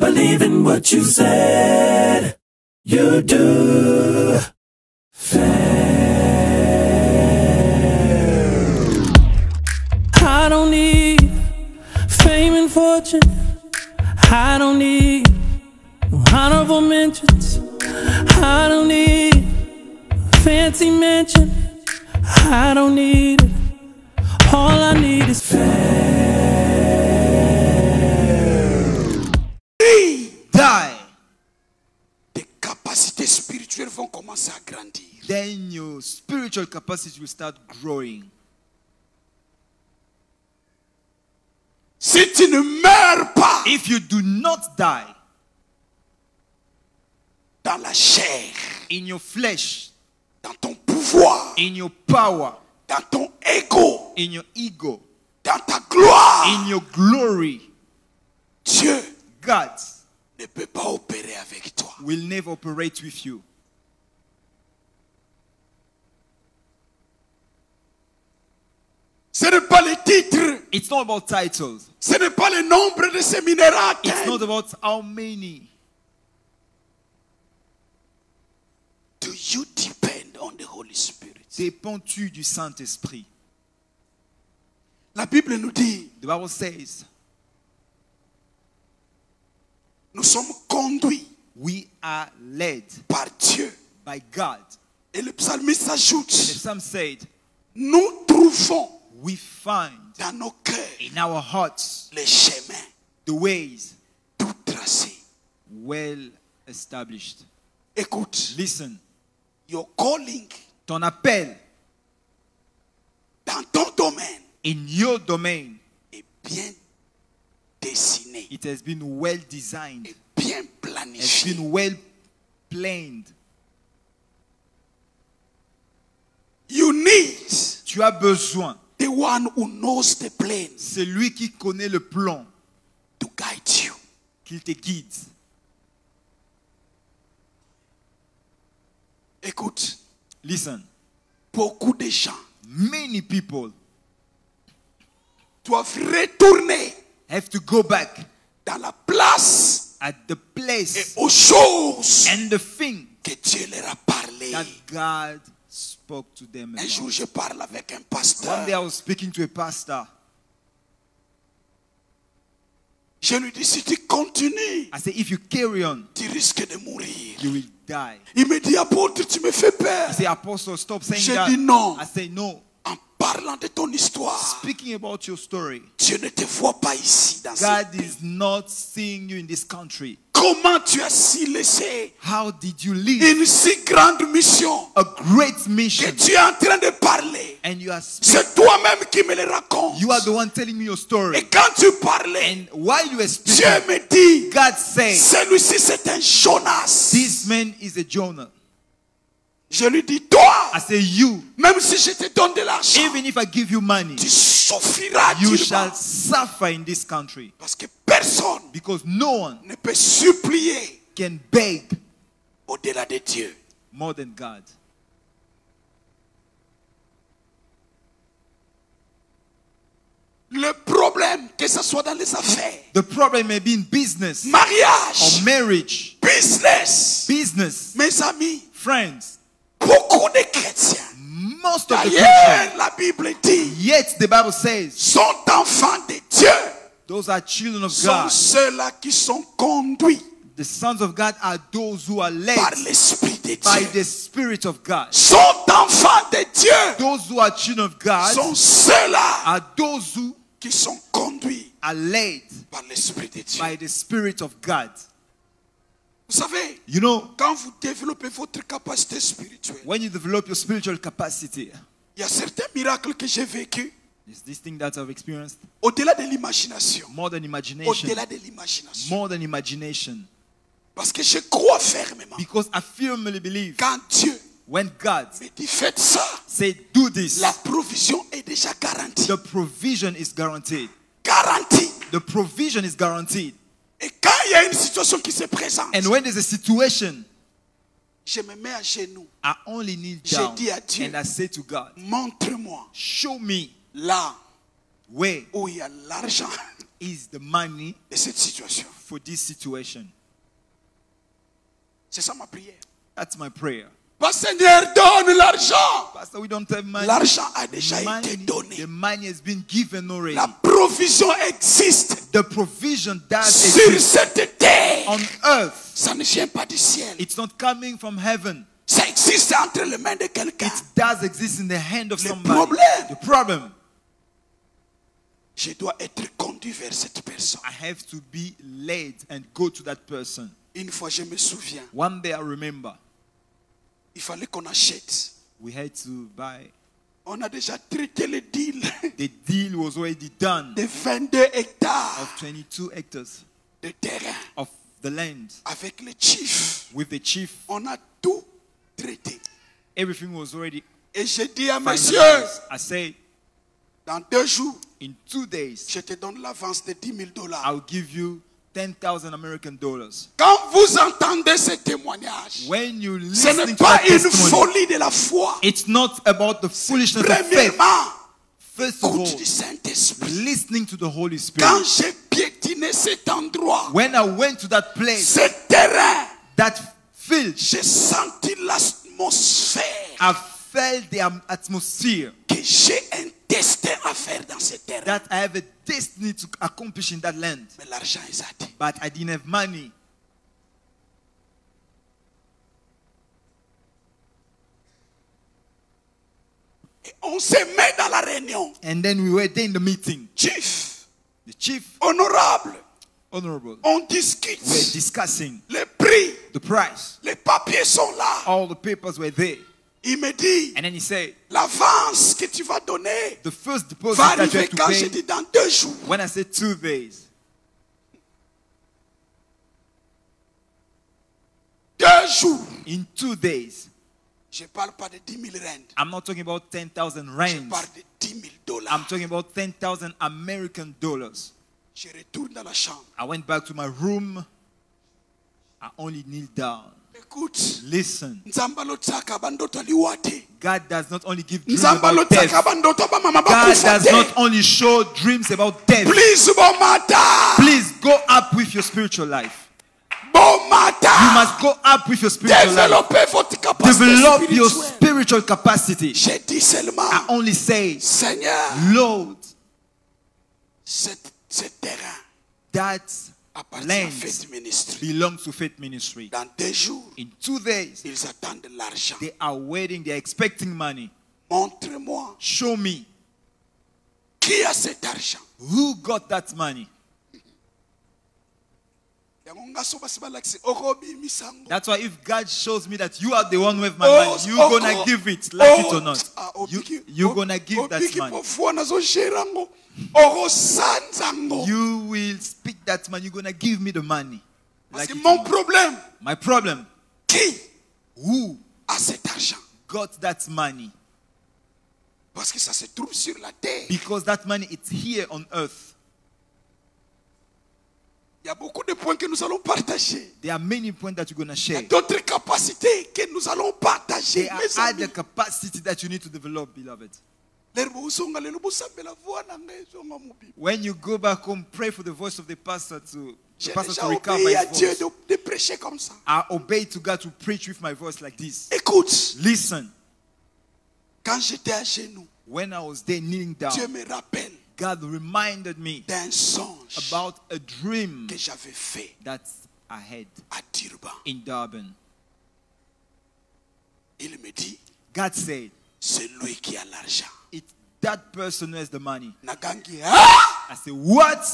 believe in what you said you do. I don't need fame and fortune. I don't need honorable mentions. I don't need fancy mention. I don't need it. All I need is Die. Tes capacités spirituelles vont commencer à grandir. Then your spiritual capacity will start growing. Si tu ne meurs pas If you do not die dans la chair, in your flesh, dans ton pouvoir, in your power, dans ton ego, in your ego, dans ta gloire, in your glory, Dieu God ne peut pas opérer avec toi. will never operate with you. Ce n'est pas les titres, It's not about titles. ce n'est pas le nombre de séminaires à It's atteindre. not about how many. Do you depend on the Holy Spirit? Dépends-tu du Saint-Esprit? La Bible nous dit, The Bible says, nous sommes conduits we are led par Dieu. by God. Et le psalmiste And the ajoute, psalm said, nous trouvons we find dans nos cœurs in our hearts les chemins the ways tout tracés. well established. Écoute, Listen, your calling ton appel dans ton domaine in your domain, est bien dessiné, it has been well designed, est bien has planifié. been well planned. You need Tu as besoin, the one who knows the plan c'est lui qui connaît le plan, to guide you. qu'il te guide. Écoute, Listen, beaucoup de gens many people doivent retourner have to go back dans la place at the et place aux choses and the thing que Dieu leur a parlé. that God spoke to them Un jour, about. je parle avec un One pasteur. day I was speaking to a pastor. Je lui dis, si tu continues, I said, if you carry on, tu risques de mourir. you will die. Il me dit, apôtre, tu me fais peur. I say, Apostle, stop saying Je that. dis non. I say, no. En parlant de ton histoire, Speaking about your story, Dieu ne te voit pas ici dans ce God pays. is not seeing you in this country. Comment tu as si laissé How did you leave une si grande mission a great que mission tu es en train de parler? and you are speaking? C'est toi-même qui me le racontes. You are the one telling me your Et story. quand tu parlais, And while you were Dieu speaking, me dit, God said, celui-ci c'est un Jonas. this man is a Jonah. Je lui dis, toi, I say, you, même si je te donne de l'argent, even if I give you money, tu souffriras you durement. shall suffer in this country. Parce que personne Because no one ne peut supplier can beg au-delà de Dieu. more than God. Le problème, que ce soit dans les affaires, The problem may be in business mariage, or marriage, business, business, mes amis, friends. beaucoup de chrétiens, Most of the d'ailleurs Christians, la Bible dit, yet the Bible says, sont enfants de Dieu, those are children of sont God. ceux-là qui sont conduits The sons of God are those who are led par l'Esprit de by Dieu. the Spirit of God. Sont enfants de Dieu, Those who are children of God sont ceux-là are those who qui sont conduits are led par l'Esprit de Dieu. by the Spirit of God. Vous savez, You know, quand vous développez votre capacité spirituelle, when you develop your spiritual capacity, il y a certains miracles que j'ai vécus there's this thing that I've experienced au-delà de l'imagination. more than imagination. Au-delà de l'imagination. More than imagination. Parce que je crois fermement. Because I firmly believe Quand Dieu when God me dit faites ça, said, do this, la provision est déjà garantie. the provision is guaranteed. Garantie. The provision is guaranteed. Et quand il y a une situation qui se présente, And when there's a situation, je me mets à genoux. I only kneel J'ai down dit à Dieu, and I say to God, montre-moi show me là where où il y a l'argent is the money de cette situation. for this situation. C'est ça ma prière. That's my prayer. Pas Seigneur, donne l'argent. Pastor, we don't have money. L'argent a déjà été Money, donné. the money has been given already. La provision existe The provision does sur exist cette terre. on earth. Ça ne vient pas du ciel. It's not coming from heaven. Ça existe entre les mains de quelqu'un. It does exist in the hand of Le somebody. problème. The problem, Je dois être conduit vers cette personne. I have to be led and go to that person. Une fois, je me souviens, One day I remember il fallait qu'on achète. we had to buy. On a déjà traité le deal The deal was already done de 22 hectares of 22 hectares de terrain of the land avec le chief. with the chief. On a tout traité. Everything was already Et je dis à monsieur, finalized. I say, dans 2 jours, in 2 days, je te donne l'avance de $10,000. I'll give you 10,000 American dollars. Quand vous entendez ce témoignage, When you ce listen n'est to pas that une testimony, folie de la foi. it's not about the foolishness of faith. Premièrement, First of all, écoute du Saint-Esprit. listening to the Holy Quand Spirit. j'ai piétiné cet endroit, When I went to that place, ce terrain, that field, j'ai senti l'atmosphère I felt the atmosphere que j'ai un destin à faire dans ce terrain. that I have a destiny to accomplish in that land. Mais l'argent est à dire. But I didn't have money. Et on se met dans la réunion. And then we were there in the meeting. Chief, The chief, honorable, honorable, on were discute. discussing Les prix, the price. les papiers sont là. All the papers were there. Il me dit, And then he said, l'avance que tu vas donner the first deposit va that you arriver have to quand je pay. dis dans 2 jours. When I said 2 days, 2 jours. in 2 days, Je ne parle pas de 10 000 rand. I'm not talking about 10,000 Je rands. parle de 10 000 I'm $. talking about 10,000 American dollars. Je retourne dans la chambre. I went back to my room. I only kneeled down. Écoute, Listen, Nzamba lotaka bandoto aliwate. God does not only give dreams Nzamba about lotaka death. bandoto ba mama God bakufa does te. not only show dreams about death. Please bomata. Please go up with your spiritual life. You Bomata. must go up with your spiritual life. Développez votre capacité Develop your spirituelle. spiritual capacity. J'ai dit seulement, I only say, Seigneur, Lord, ce terrain that appartient à land Faith Ministry. belongs to Faith Ministry. Dans 2 jours, In 2 days, ils attendent de l'argent. they are waiting, they are expecting money. Montre-moi Show me qui a cet argent. who got that money. Yango ngaso basi balakisi orobi misango. That's why if God shows me that you are the one who have my Oh, money, you're oh, gonna oh. give it, like it or not. Obiki- You're gonna give that obiki money. pofuwa nazo sherango. Oro sanzango. You will speak that money, you're gonna give me the money. Parce Like que it or mon not. problème, My problem, qui who a cet argent? got that money? Parce que ça se trouve sur la terre. Because that money is here on earth. Il y a beaucoup de points que nous allons partager. There are many points that you're gonna Il y a share. d'autres capacités que nous allons partager. There are Mes amis. other capacity that you need to develop, beloved. Lerbo usonga lelo busambela voix na ngai zonga mubi. When you go back home, pray for the voice of the pastor to J'ai the pastor déjà to recover obéi à his Dieu voice. de prêcher comme ça. I obey to God to preach with my voice like this. Écoute, Listen, quand j'étais à genoux, when I was there kneeling Dieu down, me rappelle God reminded me d'un songe about a dream que j'avais fait that I had à Durban. in Durban. Il me dit, God said, c'est lui qui a l'argent. it's that person who has the money. Nagangi, ah! I said, what?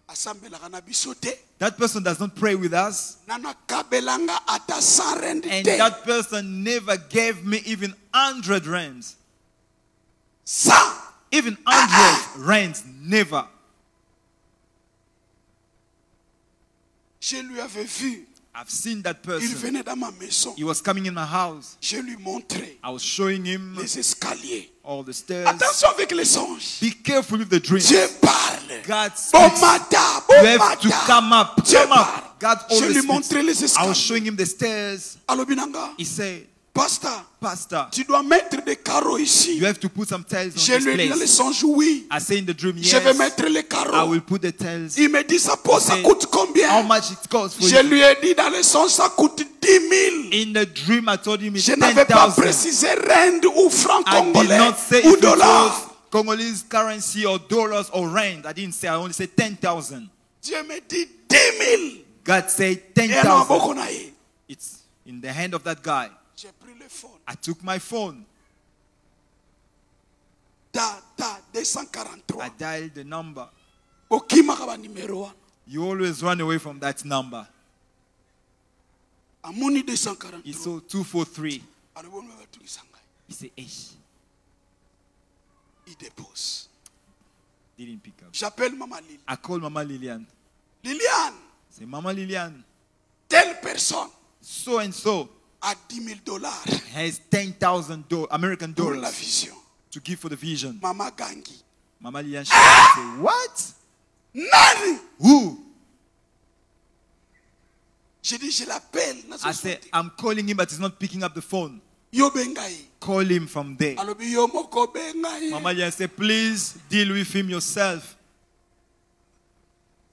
Asambelaka na biso te. That person does not pray with us. Na nakabelanga ata 100 rand And te. that person never gave me even 100 rands. 100. Even 100 rands, never. Je lui avais vu. I've seen that Il person. venait dans ma maison. He was coming in my house. Je lui montrais I was showing him les escaliers. all the stairs. Attention avec les songes. Be careful with the dreams. Dieu parle. God Bon speaks. matin, You bon have to matin. come up. Dieu Come parle. up. God Je always lui speaks. montrais les I was escaliers. showing him the stairs. Alobinanga, He said, Pasteur, Pastor, tu dois mettre des carreaux ici. you have to put some tiles on Je this lui ai dit dans le place. songe, oui. I say in the dream, Je vais yes, mettre les I carreaux. will put the tiles. Il me dit, ça Say, coûte How combien? much it costs for Je you? lui ai dit dans le songe, ça coûte 10 000. In the dream, I told him it's Je n'avais pas 10,000. précisé rand ou franc I did congolais not say ou if it dollar. was Congolese currency or dollars or rand. I didn't say. I only said 10,000. Dieu me dit 10 000. God said Et alors, 10,000. It's in the hand of that guy. j'ai pris le phone. I took my phone. Ta I 243. dialed the number. Okimaka ba numéro 1. You always run away from that number. Amoni He 243. saw 243. Alibona batukisa ngai. He said, "Eish." Il dépose. Didn't pick up. J'appelle Maman Lily. I called Mama Lilian. Liliane, Say, Mama Lilian, telle personne so and so a 10 000 dollars has $10,000 American pour la dollars vision. to give for the vision. Maman Gangi. Mama Lilian said, "What? Nani? Who?" J'ai dit, je l'appelle. I said, "I'm calling him, but he's not picking up the phone. Yo bengai. Call him from there." Alobi yo moko bengai. Mama Lilian said, "Please deal with him yourself.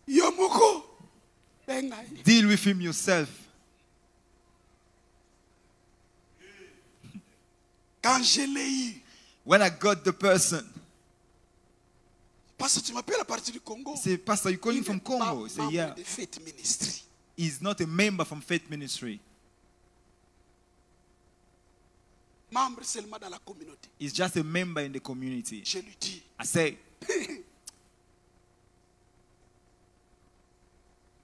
Yo moko bengai. Deal with him yourself." Quand je l'ai eu, When I got the person, parce que tu m'appelles à partir du Congo. he said, "Pastor, you calling from Congo?" He said, Membre "Yeah." de Faith Ministry. He's not a member from Faith Ministry. Membre seulement dans la communauté. He's just a member in the community. Je lui dis, I say,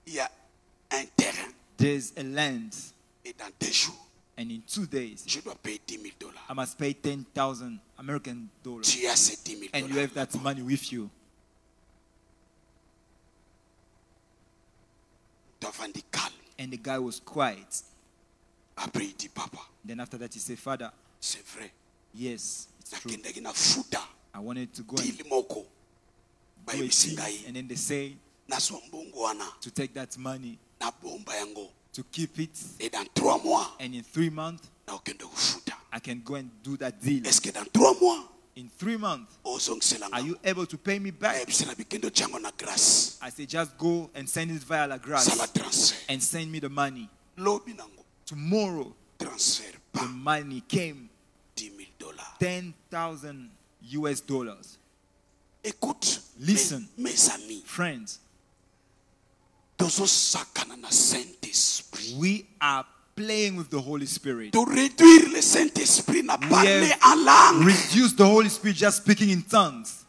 il y a un terrain "There's a land, et dans 2 jours, and in 2 days, je dois payer 10 000 dollars. I must pay 10,000 American dollars. Tu as ces 10 000 And you dollars. have that money with you." Tu as vendu calme. And the guy was quiet. Après, il dit, papa, Then after that, he said, "Father, c'est vrai. yes, it's true. Nakendaki na futa. I wanted to go and Dili moko. do a Bayebisi thing." ngai. And then they say Naswa mbongo wana. to take that money, Na bomba yango. to keep it, Et dans 3 mois, and in 3 months, na okende kufuta. I can go and do that deal. Est-ce que dans 3 mois, In 3 months, ozongisela are nga? you able to pay me back? Ebisela bikendo chango na grâce. I say, just go and send it via la grace Sala transfert. and send me the money. Lobi nango. Tomorrow, Transfert the pas money came, 10 000 dollars. 10,000 US dollars. Écoute, Listen. mes amis, Friends, tozosakana na Saint-Esprit. we are playing with the Holy Spirit. De réduire le Saint-Esprit n'a We parlé have en langue. reduce the Holy Spirit just speaking in tongues.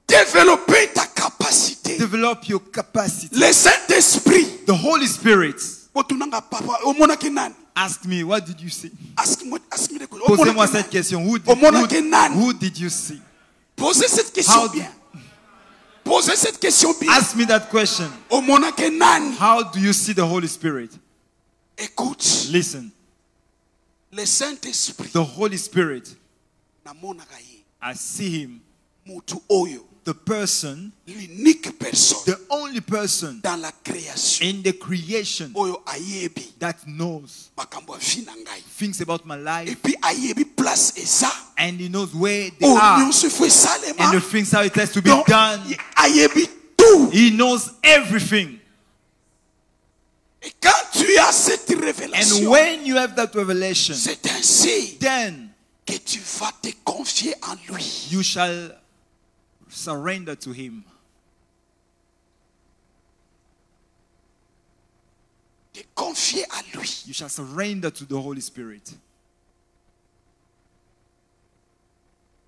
Développer ta capacité. Develop your capacity. Le Saint-Esprit. The Holy Spirit. Botunanga papa, omonaki nani? Ask me, what did you see? Ask me the question. Posez-moi Omonaki cette nani? question. Who did you see? Posez cette How question do- bien. Posez cette question bien. Ask me that question. Omonaki nani? How do you see the Holy Spirit? Écoute, Listen, le Saint-Esprit the Holy Spirit, namonaka ye. I see him, Mutu oyo, the person, l'unique personne the only person dans la création in the creation oyo ayebi that knows makambo ya vie na ngai. things about my Et life, puis ayebi place eza. and he knows where they Oh, are nyonso faut esalema. and the things how it has to be Donc, done. ayebi tout. He knows everything. Et quand tu as cette And révélation, when you have that revelation, c'est ainsi then que tu vas te confier en lui. you shall surrender to him. Te confier à lui. You shall surrender to the Holy Spirit.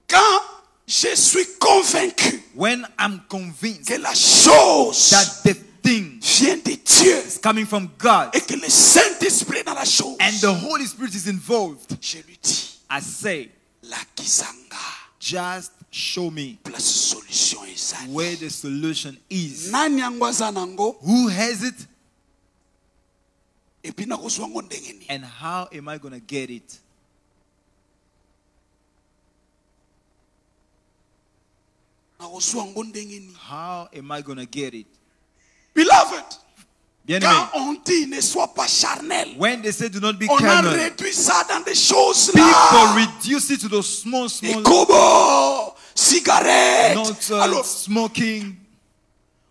Quand je suis convaincu When I'm convinced que la chose that the thing vient de Dieu is coming from God et que le Saint-Esprit est dans la chose, and the Holy Spirit is involved, je lui dis, I say, la kisanga, just show me place solution ezali. where the solution is. Nani yango aza nango? Who has it Et puis nakozwa ngo ndenge nini? and how am I going to get it? Nakozwa ngo ndenge nini? How am I going to get it? Beloved, Bien-aimé, Quand on dit ne sois pas charnel, when they say do not be on a carnal, réduit ça dans des choses people là. reduce it to those small, Les small, cobos, cigarettes. not Alors, smoking.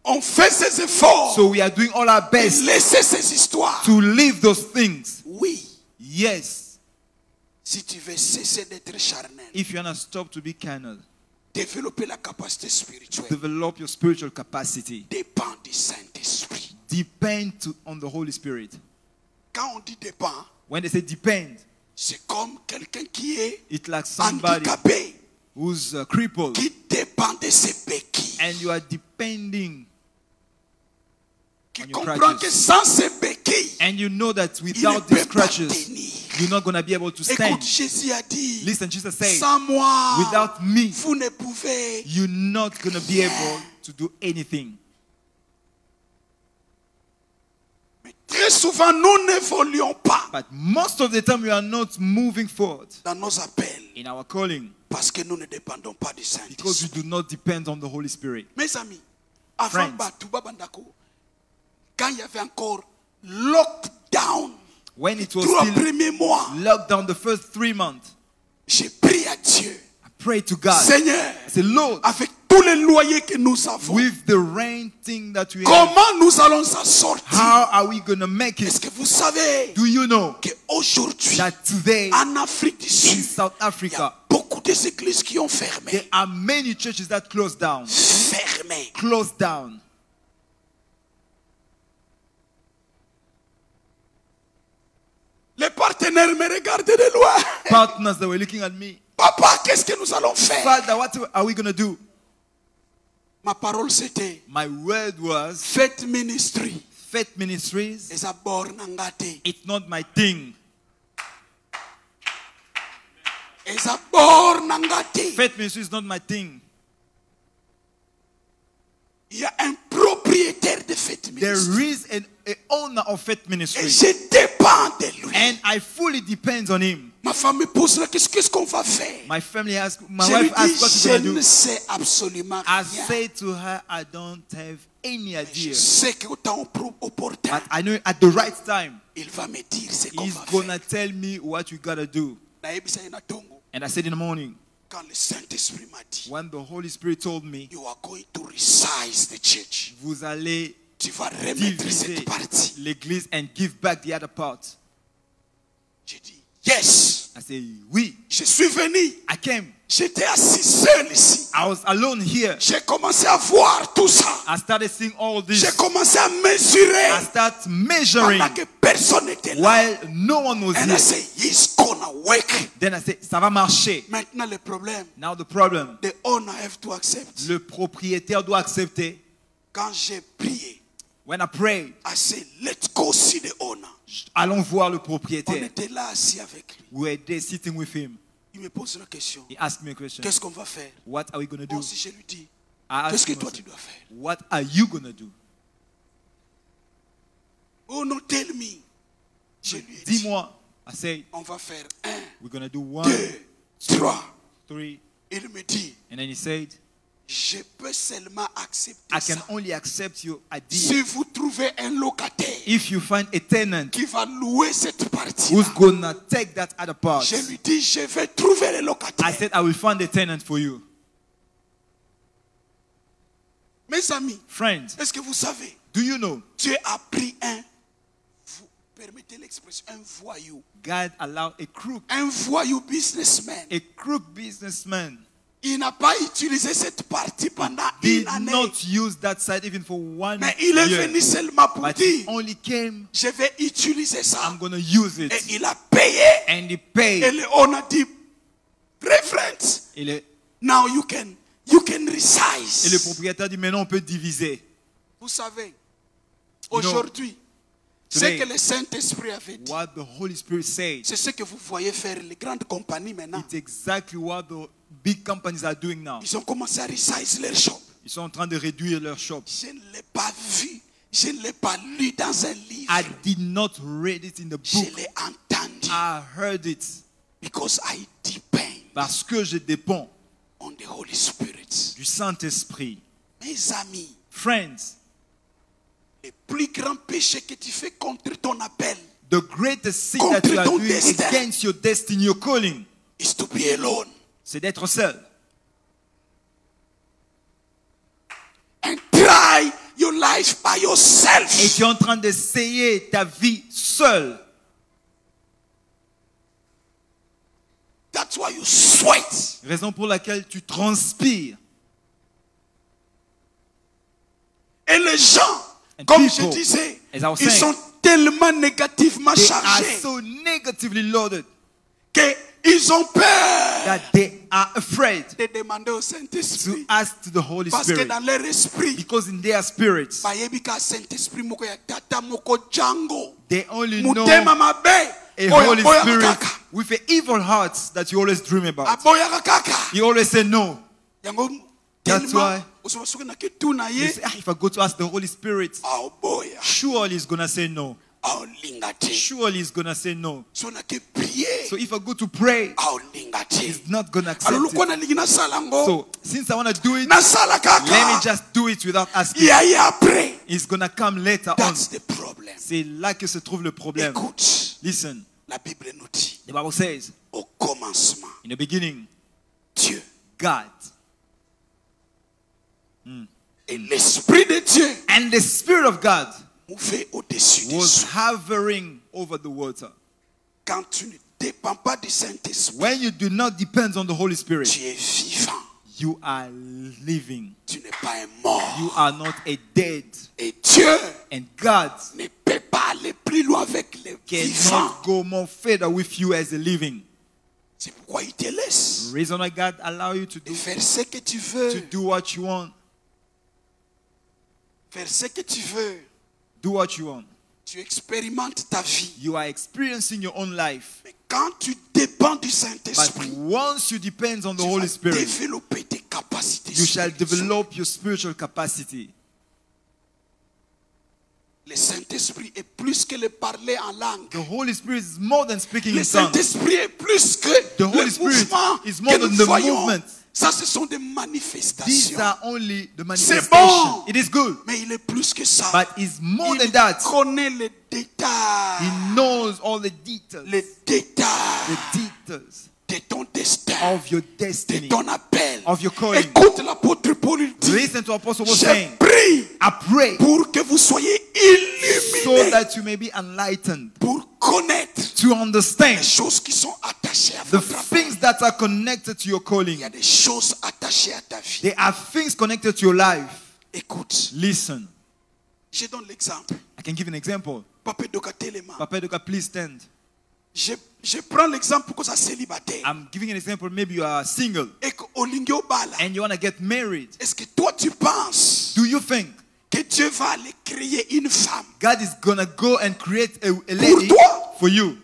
on fait ses efforts So we are doing all our et best laisser ces histoires. to leave those things. Oui, Yes, si tu veux cesser d'être charnel, if you want to stop to be carnal, développer la capacité spirituelle develop your spiritual capacity. dépend du Saint-Esprit. Depend on the Holy Spirit. Quand on dit dépend, When they say depend, c'est comme quelqu'un qui est it's like somebody handicapé, who's crippled qui dépend de ses béquilles, and you are depending qui on your comprend crutches. que sans ses béquilles, and you know that il ne without peut these pas crutches, tenir. you're not going to be able to stand. Écoute, Jésus a dit, Listen, Jesus said, sans moi, without me, vous ne pouvez. you're not going to be able to do anything. Mais très souvent, nous n'évoluons pas But most of the time, we are not moving forward dans nos appels in our calling parce que nous ne dépendons pas du because we Saint-Esprit. do not depend on the Holy Spirit. Mes amis, avant Friends. Batouba Bandako, quand il y avait encore lockdown, When it was 3 still premiers mois, locked down the first 3 months, j'ai prié à Dieu. I prayed to God. Seigneur, I said, Lord, avec tous les loyers que nous avons, with the renting that we have, comment nous allons s'en sortir? how are we going to make Est-ce it? que vous savez Do you know qu'aujourd'hui, that today en Afrique du in Sud, South il y a Africa, beaucoup des églises qui ont fermé. there are many churches that closed down? Fermé. Closed down. Les partenaires me regardaient de loin. Partners that were looking at me. Papa, qu'est-ce que nous allons faire? Father, what are we going to do? Ma parole c'était My word was, Faith Ministry. Faith Ministries, Eza bor nangate. it's not my thing. Eza bor nangate. Faith Ministry is not my thing. Il y a un propriétaire de Faith There Ministry. is an owner of Faith Et Ministry. je dépends de lui. And I fully depend on him. Ma femme me pose la question, qu'est-ce qu'on va faire? My family asked, my Je lui wife asked what dis, we're je going ne to do. sais absolument I rien. say to her, I don't have any Je idea. sais qu'au temps opportun, But I know at the right time, il va me dire ce qu'on he's va going to faire. tell me what we got to do. Naebisa ina tongo. And I said in the morning, Quand le Saint-Esprit m'a dit, when the Holy Spirit told me, you are going to resize the church. vous allez Tu vas remettre diviser cette partie. l'église and give back the other part. J'ai dit, yes. I said, oui. Je suis venu. I came. J'étais assis seul ici. I was alone here. J'ai commencé à voir tout ça. I started seeing all this. J'ai commencé à mesurer. I started measuring Pendant que personne n'était là. while no one was And I here. said, he's gonna work. Then I said, ça va marcher. Maintenant, le problème, Now the problem, the owner have to accept. le propriétaire doit accepter. Quand j'ai prié, When I prayed, I said, let's go see the owner. allons voir le On propriétaire. était là assis avec lui. We were there sitting with him. Il me pose la question. He asked me a question. Qu'est-ce qu'on va faire? What are we going to do? Moi aussi, je lui dis, I qu'est-ce asked que him, toi tu dois faire? what are you going to do? Oh non, tell me. Je lui ai dit, Dis-moi. I said, on va faire 1, we're going to do 1, 2, 3. 3. Il me dit, And then he said, je peux seulement accepter I can ça. only accept your idea Si vous trouvez un locataire if you find a tenant qui va louer cette partie, who's going to take that other part. je lui dis, je vais trouver le I locataire. said, I will find a tenant for you. Mes amis, Friends, est-ce que vous savez, do you know Dieu a pris permettez l'expression, un voyou. God allowed Un voyou businessman. a crook businessman Il n'a pas utilisé cette partie pendant did une année. not use that side even for 1 Mais il est year. venu seulement pour But he dire, only came, je vais utiliser ça. I'm going to use it. Et il a payé. And he Et paid. on a dit, friends, Et le, now you can resize. et le propriétaire dit, maintenant on peut diviser. Vous savez, know, aujourd'hui, ce today, que le Saint-Esprit avait dit, What the Holy Spirit said, c'est ce que vous voyez faire les grandes compagnies maintenant. it's exactly what the big companies are doing now. Ils ont commencé à resize leur shop. Ils sont en train de réduire leur shop. Je ne l'ai pas vu, je ne l'ai pas lu dans un livre. I did not read it in the Je book. l'ai entendu. I heard it Because I depend parce que je dépends on the Holy Spirit. du Saint-Esprit. Mes amis, Friends, Le plus grand péché que tu fais contre ton appel The greatest sin that you are Contre ton doing destin. against your destiny, your calling, is to be alone. c'est d'être seul. And try your life by Et yourself. tu es en train d'essayer ta vie seul. That's why you sweat. Raison pour laquelle tu transpires. Et les gens, And comme people, je disais, as I was ils saying, sont tellement négativement They are chargés so negatively loaded qu'ils ont peur that they are afraid de demander au to Saint-Esprit. ask to the Holy Parce que Spirit. dans leur esprit, Because in their spirits, bayebi ka Saint-Esprit moko ya tata moko jango. they only know Mutema mabe. a oyo Holy aboyaka Spirit kaka. with an evil heart that you always dream about. Aboyaka kaka. You always say no. Yango That's tellement why osoba soki na kituna You ye. say, if I go to ask the Holy Spirit, Aboya. surely he's going to say no. Aolinga te. Surely he's going to say no. So na ke prier. So if I go to pray, Aolinga te. he's not going to accept Alors it. na lingi na salango. So since I want to do it, Nasala kaka. let me just do it without asking. Yaya après. It's going to come later on. That's the problem. C'est là que se trouve le problème. Écoute, Listen, la Bible nous dit, the Bible says, au commencement, in the beginning, Dieu God et l'Esprit de Dieu and the Spirit of God mouvait au-dessus des was eaux. hovering over the water. Quand tu ne dépends pas du Saint-Esprit, When you do not depend on the Holy Spirit, tu es vivant. you are living. Tu n'es pas un mort. You are not a dead. Et Dieu And God ne peut pas aller plus loin avec les vivants. cannot go more further with you as a living. C'est pourquoi il te laisse The reason why God allow you de faire ce que tu veux. to do what you want, Faire ce que tu veux. do what you want. Tu expérimentes ta vie. You are experiencing your own life. Mais quand tu dépends du But Saint-Esprit, once you depend on the tu Holy vas Spirit, développer tes capacités you shall spirituelles. develop your spiritual capacity. Le Saint-Esprit est plus que le parler en langue. The Holy Spirit is more than speaking Le in tongues. Saint-Esprit est plus que The Holy le Spirit mouvement is more que than nous the voyons. movement. Ça, ce sont des These manifestations. are only the C'est manifestations. bon. It is good, Mais il est plus que ça. but it's more than Il that. connaît les détails. He knows all the details, Les détails the details de ton destin. of your De destiny, ton appel. of your calling. Écoute l'apôtre Paul, il dit, Listen to Apostle Paul je saying, prie I pray pour que vous soyez so illuminés. that you may be enlightened, Pour connaître to understand les choses qui sont attachées à the votre appel. things that are connected to your Il calling. y a des choses attachées à ta vie. There are things connected to your life. Écoute, Listen, je donne l'exemple. I can give an example. Papa Doka Telema. Papa Doka, please stand. Je prends l'exemple que ça célibataire. I'm giving an example. Maybe you are single Et que Olingi Obala. and you want to get married. Est-ce que toi tu penses Do you think que Dieu va aller créer une femme? God is going to go and create a Pour lady toi? for you?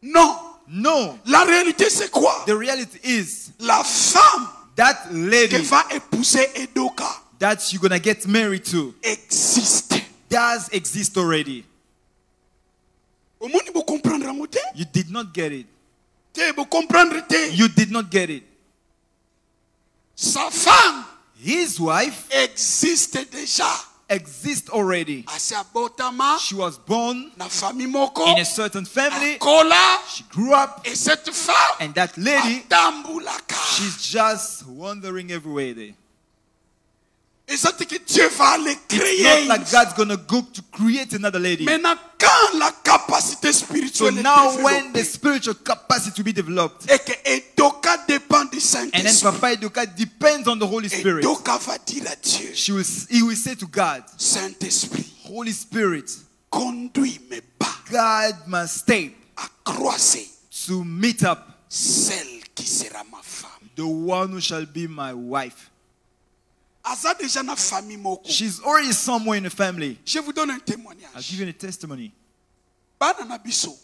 Non. No. La réalité c'est quoi? The reality is La femme that que lady va épouser Edoka that you're going to get married to existe. does exist already. Au monde vous comprendre en côté? You did not get it. Vous comprendre te? You did not get it. Sa femme His wife existe déjà. exists already. Asi abotama She was born na famille moko. in a certain family. Kola She grew up, et cette femme and that lady, atambulaka. she's just wandering everywhere there. Et ça c'est que Dieu va aller It's créer. not like God's gonna go to create another lady. Maintenant, quand la capacité So spirituelle now est when the développée spiritual capacity to be developed, et que Edoka dépend du and then Saint-Esprit, Papa Edoka depends on the Holy Spirit, Edoka va dire à Dieu, he will say to God, Saint-Esprit, Holy Spirit, conduis mes pas God must stay à croiser to meet up celle qui sera ma femme. the one who shall be my wife. Aza déjà na famille moko. She's already somewhere in the family. Je vous donne un I'll témoignage. give you a testimony. Bana na biso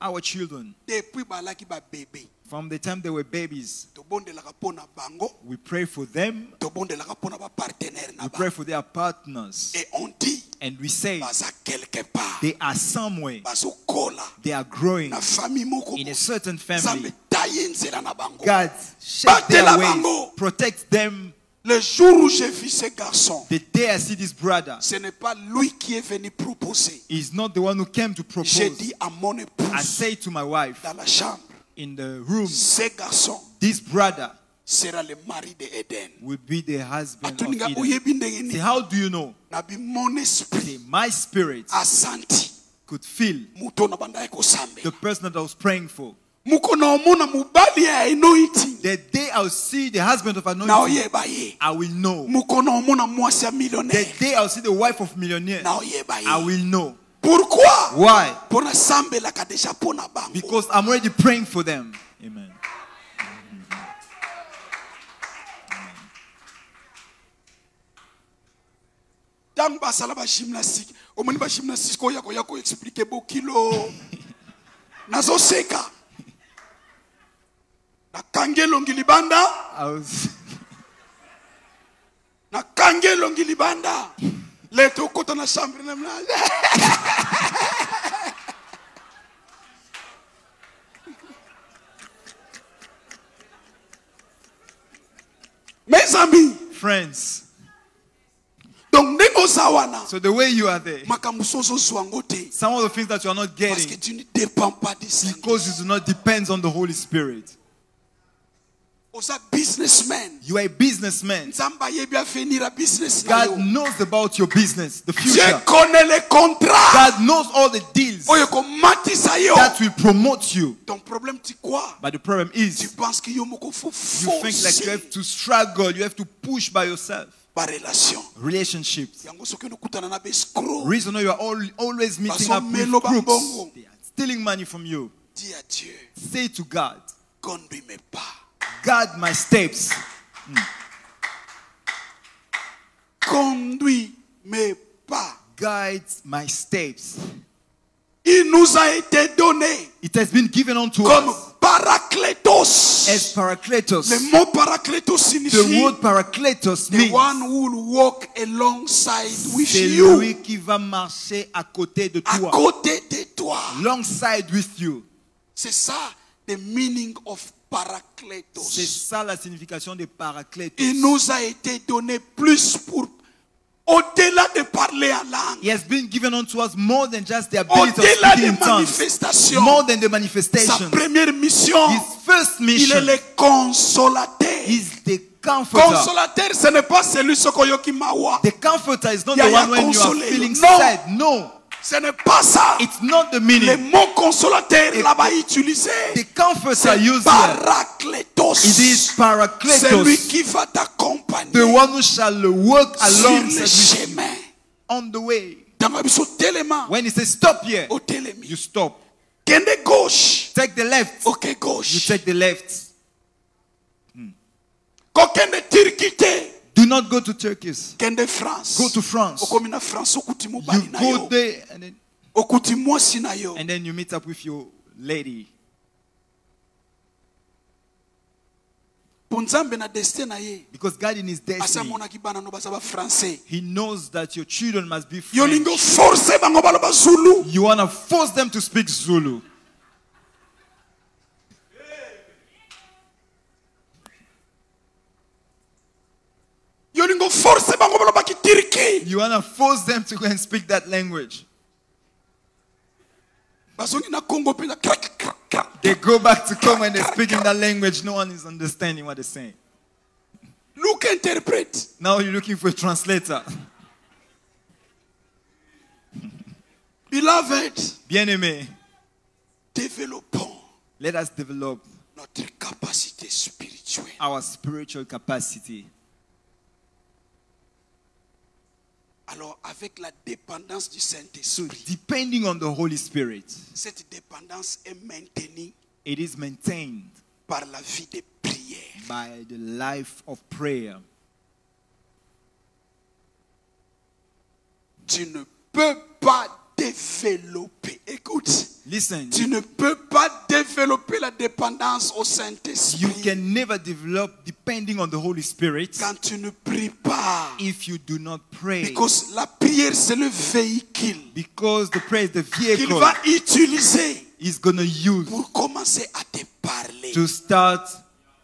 Our children, depuis balaki ba bébé. from the time they were babies, Tobondelaka pona bango, we pray for them, tobondelaka pona ba partenaire na we ba. pray for their partners, Et on dit and we say baza quelque part. they are somewhere, Bazo kola they are growing na famille moko. in a certain Zambe family. taye nzela na bango. God, shape their Batela ways, bango. protect them, Le jour où j'ai vu ce garçon, the day I see this brother, ce n'est pas lui qui est venu proposer. he's not the one who came to J'ai propose. dit à mon I épouse say to my wife dans la chambre, in the room, ce garçon this brother sera le mari de Eden. will be the husband of Atuninga Eden. oyebi ndenge Say, nini? how do you know? Nabi mon Say, esprit my spirit asanti could feel muto na bandai kosambe. the person that I was praying for. Muko na omona mubali ya anointing. The day I'll see the husband of Na anointing, oyeba ye. I will know. Muko na omona mwasi ya The millionnaire. day I'll see the wife of millionaire, Na oyeba I ye. will know. Pourquoi? Why? Pona sambe la kadesha pona bango. Because I'm already praying for them. Amen. Tango basala ba gymnastique. Omoni ba gymnastique ko yako expliquer bo kilo. Nazo seka. Na kangelo ngilibanda. I was Na kangelo ngilibanda. Leto kota na chambre na mna. Mes amis, friends. donc ndeko zawana. So the way you are there, Makamusozo zwangote. some of the things that you are not Parce que getting, tu ne dépends pas du Saint. because you do not depend on the Holy Spirit. Osa businessman. You are a businessman. Nzamba yebi a venir a business na God yo. knows about your business, the Dieu future. connaît les contrats. God knows all the deals Oyo ko matisa yo. that will promote you. Ton problème tu quoi? But the problem Tu is, penses que yo moko faut you think like you have to struggle, you have to push by yourself. Par relation. Relationships. Yango soki okutana na escroc. Reason why you are always meeting up with Basomelo crooks. bambongo. They are stealing money from you. Dis à Dieu, Say to God, conduis-moi pas. guard my steps. Conduis-moi pas. Guide my steps. Il nous a été donné It has been given unto comme us Paracletos. as Paracletos. Le mot Paracletos The signifie word Paracletos the means one who will walk alongside with c'est you. lui qui va marcher à côté de À toi. côté de toi. Alongside with you. C'est ça, the meaning of C'est Paracletos. ça la signification de Paracletos. Il nous a été donné plus pour, au-delà de parler en langue, He has been given unto us more than just the ability of au-delà speaking des in tongues. manifestations. More than the Sa manifestation. première mission, His first il est mission le consolateur. is the comforter. Consolateur, ce n'est pas celui qui mawa. The comforter is not Yeah, the yeah, one when you are consoler. feeling No. sad. No. Ce n'est pas ça. It's not the Le meaning. mot consolateur Et- là-bas utilisé, The comforter c'est used here, Paracletos. it is C'est lui Paracletos, qui va t'accompagner the one who shall work sur alongside le with you chemin. on the way. Dans ma biso tellement, When he says stop here, au télémi. you stop. Kende gauche, Take the left. ok You gauche. take the left. Ko kende Turquie, Do not go to Turkey. kende France. Go to France. Okomi na France okuti You mobali na go yo. there Okuti mwasi na yo. and then you meet up with your lady. Po Nzambe na destin na ye. Because God in his Asa destiny, mona ki bana no baza ba français. he knows that your children must be Yo French. lingo force bango baloba Zulu. You want to force them to speak Zulu. Yo lingo force bango baloba ki Turquie. You want to force them to go and speak that language. Bazongi na Congo pe na crack crack crack. They go back to come and they're speaking that language. No one is understanding what they're saying. Look interpret. Now you're looking for a translator. Beloved, Bien-aimé, développons let us develop notre capacité spirituelle. our spiritual capacity. Alors, avec la dépendance du So, Saint-Esprit, depending on the Holy Spirit, cette dépendance est maintenue it is maintained par la vie de prière. by the life of prayer. Tu ne peux pas développer. Écoute, Listen, tu ne peux pas développer la dépendance au you Saint-Esprit can never develop depending on the Holy Spirit quand tu ne pries pas. if you do not pray. Because la prière, c'est le véhicule Because the prayer is the qu'il vehicle va utiliser he's going to use pour commencer à te parler, to start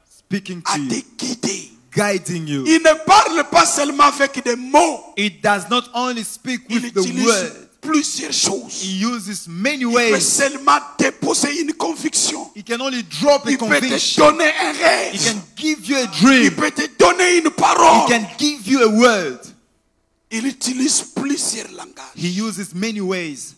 speaking à to te you, guider. guiding you. Il ne parle pas seulement avec des mots. It does not only speak Il with the utilise word. plusieurs choses. He uses many Il peut ways. seulement déposer une conviction. He can only drop a Il peut te conviction. donner un He rêve. can give you a Il dream. peut te donner une He parole. can give you a word. Il utilise plusieurs langages. He uses many ways.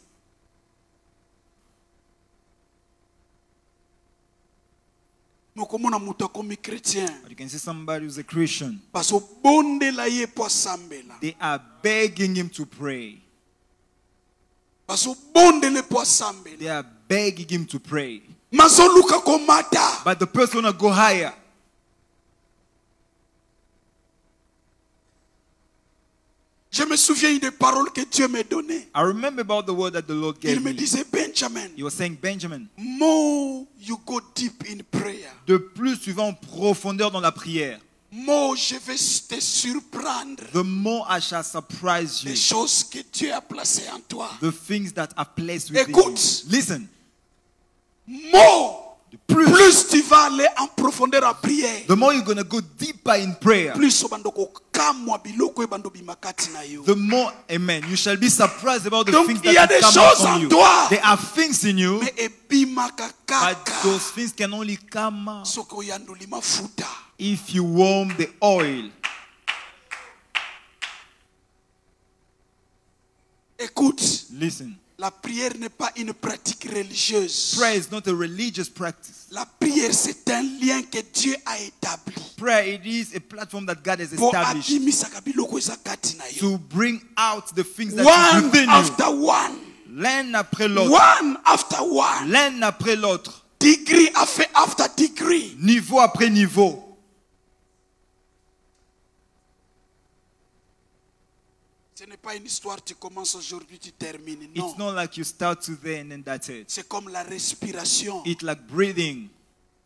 Mokomona mutu akomi chrétien. But you can see somebody who's a Christian. Bazobondela ye po asambela. They are begging him to pray. Bazobondele po asambela. They are begging him to pray. Mazoluka komata. But the person will go higher. Je me souviens des paroles que Dieu m'a données. I remember about the word that the Lord Il gave me me. disait, Benjamin, He was saying, Benjamin, more you go deep in prayer, de plus tu vas en profondeur dans la prière, more je vais te surprendre. the more I shall surprise Les you. choses que Dieu a placées en toi. The things that are placed within you. Écoute. Listen, More, plus plus tu vas aller en profondeur en prière. the more you're going to go deeper in prayer, Plus obandoko kamwa biloko ebando bimakati na yo. the more, amen, you shall be surprised about the Donc, things il y a that des will come out choses en from you. toi. There are things in you, Mais ebimaka but kaka. those things can only come out Soko yanduli mafuta. if you warm the oil. Écoute, Listen, la prière n'est pas une pratique religieuse. prayer is not a religious practice. La prière, c'est un lien que Dieu a établi. Prayer, it is a platform that God has Pour established abimisaka biloko eza kati na yo. to bring out the things that is One within you. after one. L'un après l'autre. One after one. L'un après l'autre. Degree after degree. Niveau après niveau. Ce n'est pas une histoire, tu commences aujourd'hui, tu termines. Non. It's not like you start today and then that's it. C'est comme la respiration. It's like breathing.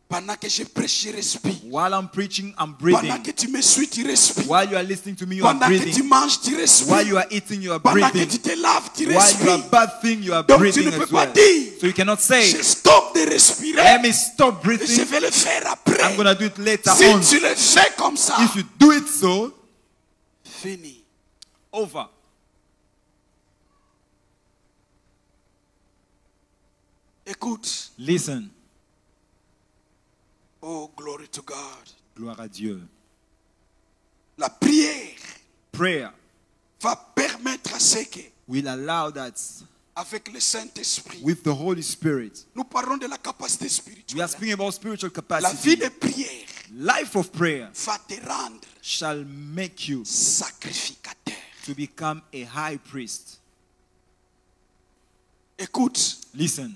Pendant que je prêche, je respire. While I'm preaching, I'm Pendant breathing. que tu me suis, tu respires. While you are listening to me, you are Pendant que tu breathing. manges, tu respires. While you are eating, you are Pendant que breathing. tu te laves, tu While you are respires. bathing, you are Donc tu breathing ne peux as pas well. dire, So you cannot say, je stoppe de respirer. let me stop Je breathing. vais le faire après. I'm going to do it later Si on. tu le fais comme ça, If you do it so, fini. over. Écoute. Listen. Oh, glory to God. Gloire à Dieu. La prière Prayer va permettre à ce que, will allow that avec le Saint-Esprit, with the Holy Spirit. nous parlons de la capacité We are spirituelle. speaking about spiritual La vie capacity. de prière Life of prayer va te rendre shall make you sacrificateur. to become a high priest. Écoute, Listen.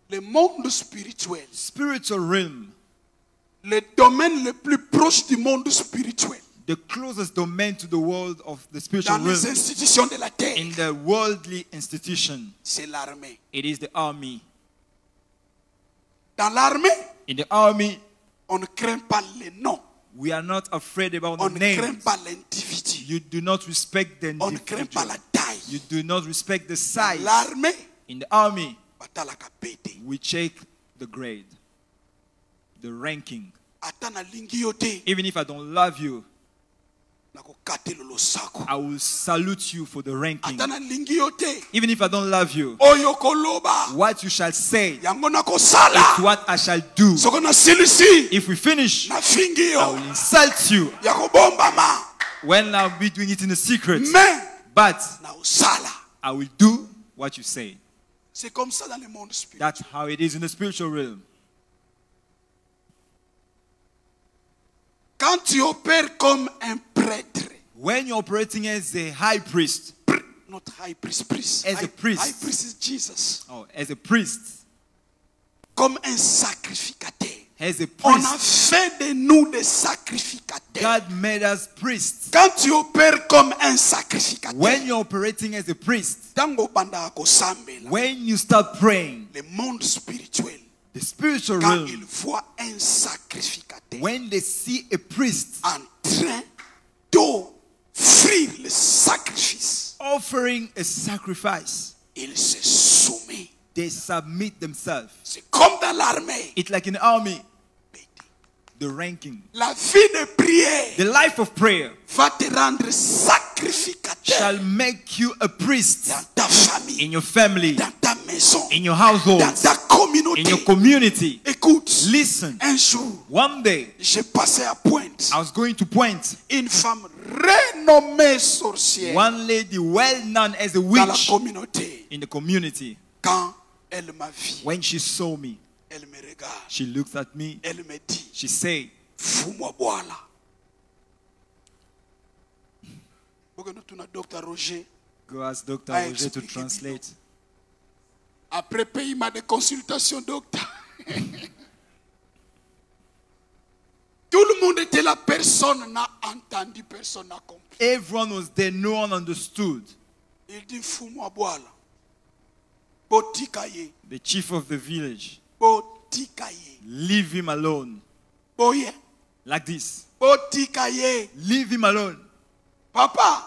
le monde spirituel, Spiritual realm, le domaine le plus proche du monde spirituel, the closest domain to the world of the spiritual dans les realm, institutions de la in terre, the worldly institution, c'est l'armée. it is the army. Dans l'armée, In the army, on ne craint pas les noms. we are not afraid about On the ne craint names. pas l'individu. You do not respect the On ne craint pas la individual. taille. You do not respect the size. L'armée, In the army, batalaka pete. we check the grade, the ranking. Ata na lingi yo te, Even if I don't love you, nakokate lolo sako. I will salute you for the ranking. Ata na lingi yo te, Even if I don't love you, oyo koloba, what you shall say is yango nakosala. what I shall do. Soko na silisi, If we finish, na fingi I will yo, insult you ya kobombama. when I'll be doing it in the secret. Mais, But na osala. I will do what you say. C'est comme ça dans le monde spirituel. That's how it is in the spiritual realm. Quand tu opères comme un prêtre, When you're operating as a high priest, notre high priest, As a priest. high priest is Jesus, or as a priest, comme un sacrificateur. as a On a priest, fait de nous des sacrificateurs. God made us priests. Quand tu opères comme un sacrificateur, When you're operating as a priest, tango banda kosambela, when you start praying, le monde spirituel, the spiritual quand il realm, voit un sacrificateur when they see a priest en train d'offrir le sacrifice, offering a sacrifice, il se soumet. they submit themselves. C'est comme dans l'armée. It's like in the army, the ranking. La vie de prière The life of prayer va te rendre sacrificateur shall make you a priest dans ta famille, in your family, dans ta maison, in your household, dans ta communauté. in your community. Écoute, Listen, un jour, one day j'ai passé à Pointe. I was going to Point. Une femme renommée sorcière One lady well known as a dans la witch communauté. in the community. Quand elle m'a vu, When she saw me, elle me regarde. she looked at me. Elle me dit, She said, fous-moi boire là. Tu as Dr. Roger. go ask Dr. Ah, Roger to expliquez translate. Après paiement de consultation, docteur. Tout le monde était là, personne n'a entendu, personne n'a compris. Everyone was there, no one understood. Il dit, fous-moi boire là. Botikaye, The chief of the village, botikaye. leave him alone. Boye, Like this. botikaye. Leave him alone. Papa.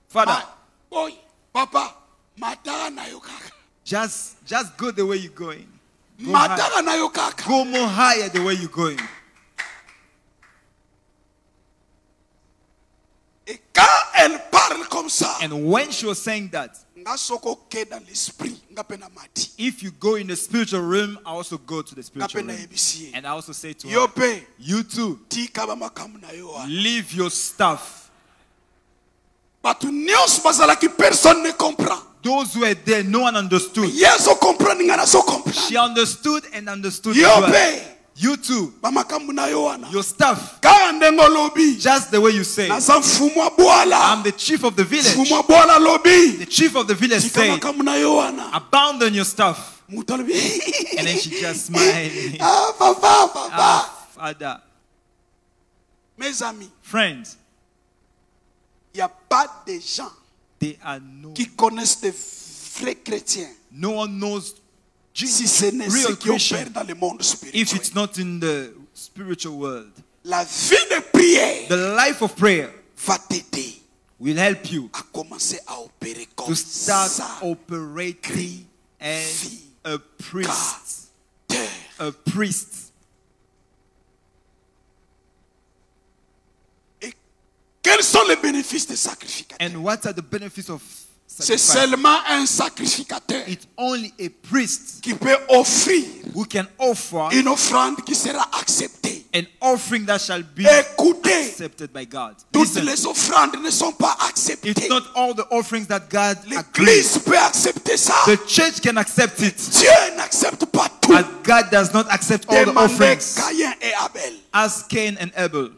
Father, Boy, papa. Matara na yo kaka. just go the way you're going. Go higher. Matara na yo kaka. Go more higher the way you're going. Et quand elle parle comme ça, And when she was saying that, nga soko ke dans l'esprit, nga pena mati. if you go in the spiritual realm, I also go to the Nga spiritual pena realm. ebisie. And I also say to her, Yope, you too, tika ba makamu na yo. leave your stuff. Batu nyos bazala ki personne ne comprend. Those who were there, no one understood. Yeso comprend nga na so comprend. She understood and understood as well. Yope, You too, ba makamu na yo wana. your stuff, Ka ndengo lobi. just the way you say. Na sa mfumwa boala. I'm the chief of the village. Mfumwa boala lobi. The chief of the village Tika said, makamu na yo wana. abandon your stuff. Mutu lobi. And then she just smiled. Ah, papa, papa. Ah, Father, Mes amis, friends, il n'y a pas de gens they are no. qui connaissent des vrais chrétiens No one knows si Jesus, ce n'est real ceux qui opèrent Christian, dans le monde if spirituel. it's not in the spiritual world. La vie de prière The life of prayer va t'aider will help you à commencer à opérer to comme start ça. operating as a priest. A priest. Et quels sont les bénéfices des sacrificateurs? And what are the benefits of C'est sacrifice? seulement un sacrificateur It's only a priest qui peut offrir who can offer une offrande qui sera acceptée. an offering that shall be Écoutez, accepted by God. toutes Listen, les offrandes ne sont pas acceptées. it's not all the offerings that God agrees. L'Église peut accepter ça. The church can accept it, Dieu n'accepte pas tout. but God does not accept all the Demandez offerings. Caïn et Abel. As Cain and Abel.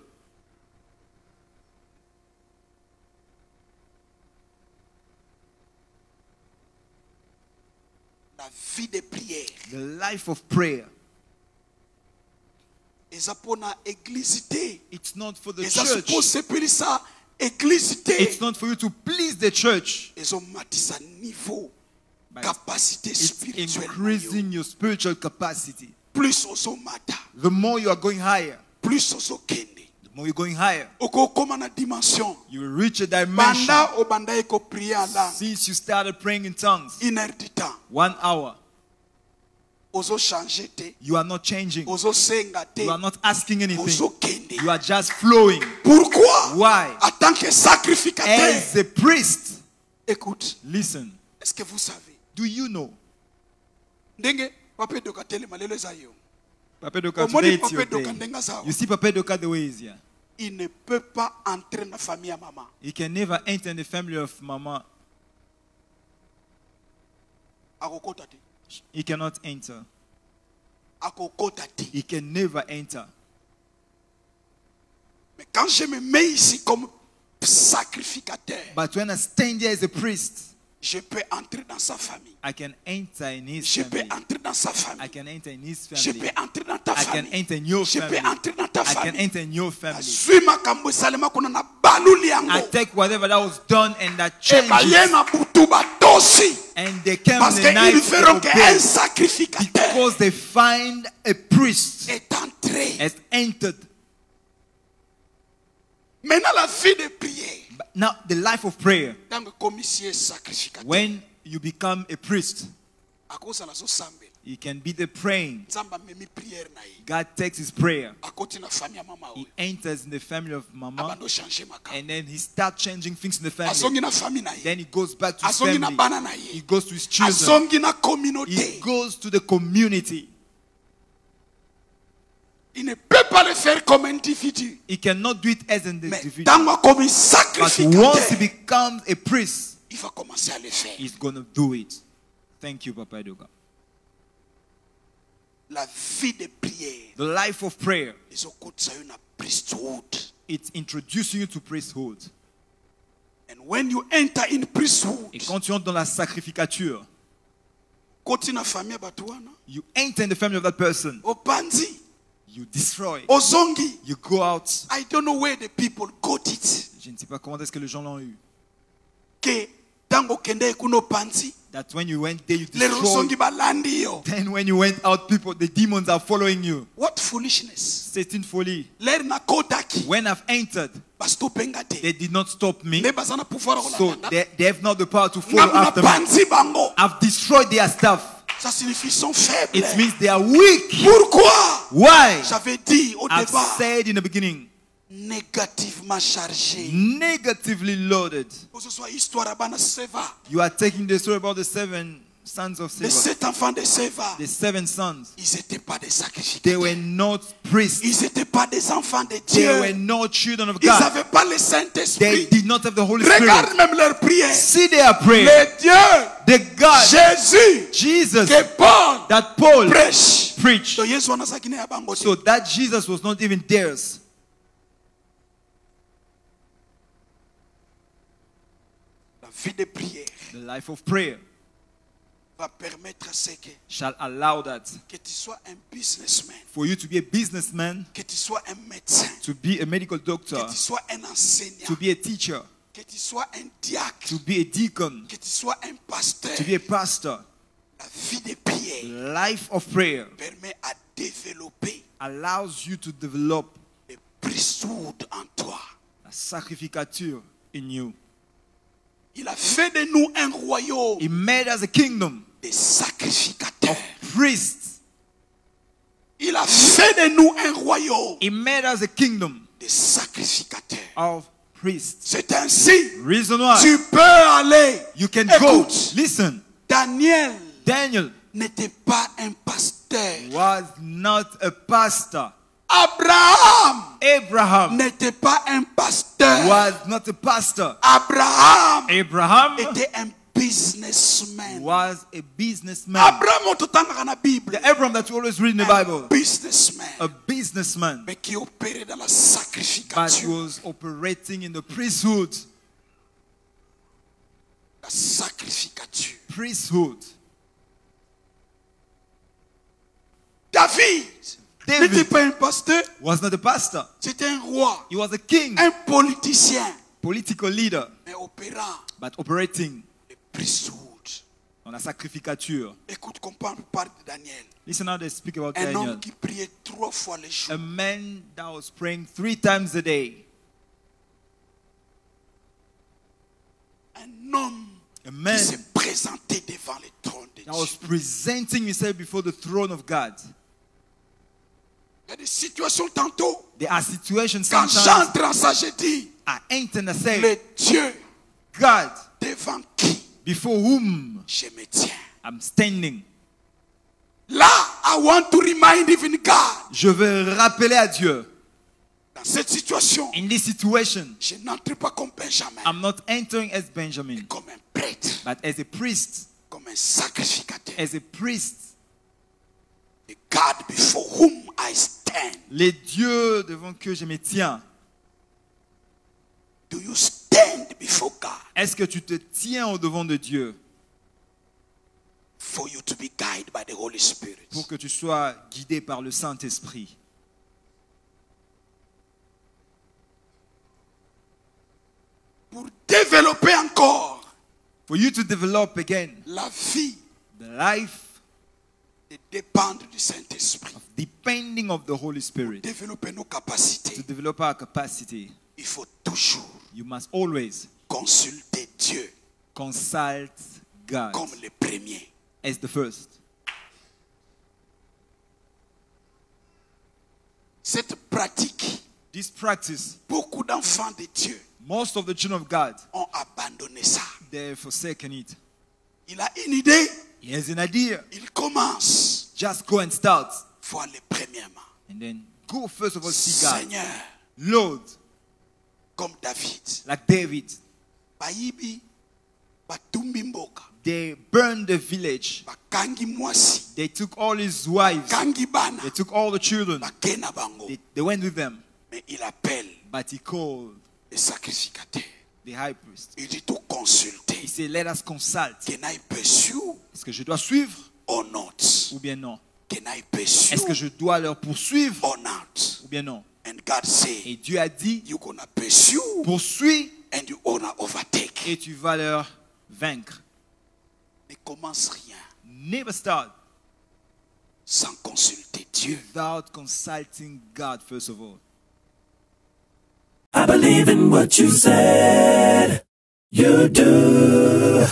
La vie de prière. The life of prayer. Eza pona église. It's not for the Eza church. suppose sepeli ça église. It's not for you to please the church. Ezo matisa niveau But capacité it's spirituelle. increasing your spiritual capacity. Plus ozo mata, The more you are going higher, plus ozo kende. the more you're going higher, Oko koma na dimension. you will reach a dimension. Banda obanda eko prier là Since you started praying in tongues, 1 heure du temps. 1 hour, Ozo changer te, you are not changing. ozo senga te, You are not asking anything. ozo kende. You are just flowing. Pourquoi? Why? En tant que sacrificateur. As a priest, Écoute, listen, est-ce que vous savez? do you know? Ndenge papa doka telema lelo eza yo. Papa Doka, Omoni today it's your Papa Doka day. ndenga zawa. You see Papa Doka the way he is here. Il ne peut pas entrer dans la famille à maman. He can never enter in the family of Mama. Akokota te. He cannot enter. Akokota te. He can never enter. Mais quand je me mets ici comme sacrificateur, But when I stand here as a priest, je peux entrer dans sa famille. I can enter in his Je peux family. entrer dans sa I famille. can enter in his Je family. peux entrer dans ta I can famille. enter in your Je peux family. entrer dans ta I can famille. enter in your family. Suis makambo salema kuna na baluli I yango. take whatever that was done and that Et baye changes. na butu batosi. And they came Parce the qu'ils night verront to qu'un obey. sacrificateur Because they find a priest est entré. has entered. Maintenant la vie de prière. But now the life of prayer, Dans le commissaire sacrificateur. when you become a priest, akozala azosambela He can be there praying. nzambe amemi priere na ye God takes his prayer. akoti na famille ya mama He oyo enters in the family of Mama. abanda ochange makambo And then he starts changing things in the family. azongi na famille na ye Then he goes back to his azongi na family. bana na He ye goes to his children. azongi na He communauté. goes to the community. Il ne peut pas le faire comme individu. He cannot do it as an Mais individual. tant comme But once he sacrificateur, becomes a priest, il va commencer à le faire. he's going to do it. Thank you, Papa Edoga. La vie de prière, The life of prayer, les okotisa yo na priesthood. it's introducing you to priesthood. And when you enter in priesthood, Et quand tu entres dans la sacrificature, koti na famille ya bato wana, you enter in the family of that person. opanzi, You destroy. ozongi. You go out. I don't know where the people got it. Je ne sais pas comment est-ce que les gens l'ont eu. Que tango kende kuna opanzi, That when you went there, you lero destroyed. ozongi balandi yo. Then when you went out, people, the demons are following you. What foolishness. C'est une folie. Ler na kotaki, When I've entered, bastopenga te. they did not stop me. Ne baza na pouvoir So kolanda. they have not the power to follow Nga after me. panzi bango. I've destroyed their stuff. Ça signifie qu'ils sont faibles. It means they are weak. Pourquoi? Why? J'avais dit au I've départ, said in the beginning, négativement chargé. negatively loaded. Que ce soit histoire à Bana Seva, You are taking the story about the 7 sons of les Seva. 7 enfants de Seva, The 7 sons. ils n'étaient pas des They sacrificateurs. were not priests. Ils n'étaient pas des enfants de They were Dieu. not children of Ils God. n'avaient pas le They Saint-Esprit. did not have the Holy Spirit. Regarde même leur prière. See their prayer. Le Dieu, The God, Jésus, Jesus, que Paul that Paul prêche. preached. Donc, Yesu anazaki na ya bango te. So that Jesus was not even theirs. La vie de prière The life of prayer va permettre à ce shall allow that que tu sois un businessman, for you to be a businessman, que tu sois un médecin, to be a medical doctor, que tu sois un enseignant, to be a teacher, que tu sois un diacre, to be a deacon, que tu sois un pasteur. to be a pastor. La vie de prière Life of prayer permet à développer allows you to develop le priesthood en toi. a sacrificature in you. Il a fait de nous un royaume He made us a kingdom de sacrificateurs. priests. Il a fait de nous un royaume He made us a kingdom de sacrificateurs. of priests. C'est ainsi, Reason why tu peux aller. you can go. Écoute, Listen, Daniel Daniel n'était pas un pasteur. was not a pastor. Abraham Abraham n'était pas un pasteur. was not a pastor. Abraham Abraham était un businessman. was a businessman. Abraham ototangaka na Bible. The Abraham that you always read in the Un Bible, businessman. a businessman, Mais qui opérait dans la but he sacrification. was operating in the priesthood. La sacrificature. Priesthood. David David n'était pas un pasteur, was not a pastor. c'était un roi, He was a king, un politicien, political leader, mais opérant but operating le priesthood. on la sacrificature. Écoute, qu'on parle de Daniel. Listen how they speak about Un Daniel. homme qui priait 3 fois le jour. A man that was praying 3 times a day. Un homme A qui man s'est présenté devant le trône de that was Dieu. presenting himself before the throne of God. Il y a des situations tantôt. There are situations Quand sometimes j'entre en ça, je dis, I enter and I say, le Dieu God, devant qui before whom je me tiens. I'm standing. Là, I want to remind even God. Je veux rappeler à Dieu, Dans cette situation, in this situation, je n'entre pas comme Benjamin, I'm not entering as Benjamin, comme un prêtre, but as a priest, comme un sacrificateur. as a priest. The God before whom I stand. Les dieux devant que je me tiens. Do you stand before God Est-ce que tu te tiens au devant de Dieu for you to be guided by the Holy Spirit? pour que tu sois guidé par le Saint-Esprit? Pour développer encore For you to develop again la vie the life de dépendre du Saint-Esprit. depending of the Holy Spirit, Développer nos to capacités. develop our capacity, Il faut toujours you must always consulter Dieu consult God comme le premier. as the first. Cette pratique, This practice, beaucoup d'enfants de Dieu most of the children of God, ont abandonné ça. they've forsaken it. Il a une idée, He has an idea. il commence. Just go and start. Voilà premièrement. And then go first of all see God. Seigneur, Lord, comme David, like David, bayibi, batumbi mboka, they burned the village. bakangi mwasi, They took all his wives. kangi bana, They took all the children. bakena bango. They went with them. Mais il appelle But he called les sacrificateurs. the high priest. Il dit tout consulter. He said, let us consult. Kenai peut suivre Est-ce que je dois suivre ou non? ou bien non? Kenai peut Est-ce que suivre je dois leur poursuivre ou non? ou bien non? And God say, Et Dieu a dit, you gonna pursue poursuis and you gonna overtake. et tu vas leur vaincre. Ne commence rien Never start sans consulter Dieu. without consulting God first of all. I believe in what you said. You do.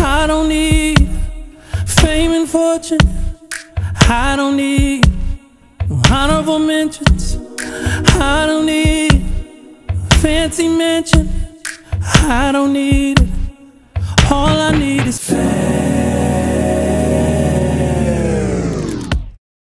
I don't need fame and fortune. I don't need honorable mentions. I don't need fancy mention. I don't need it. All I need is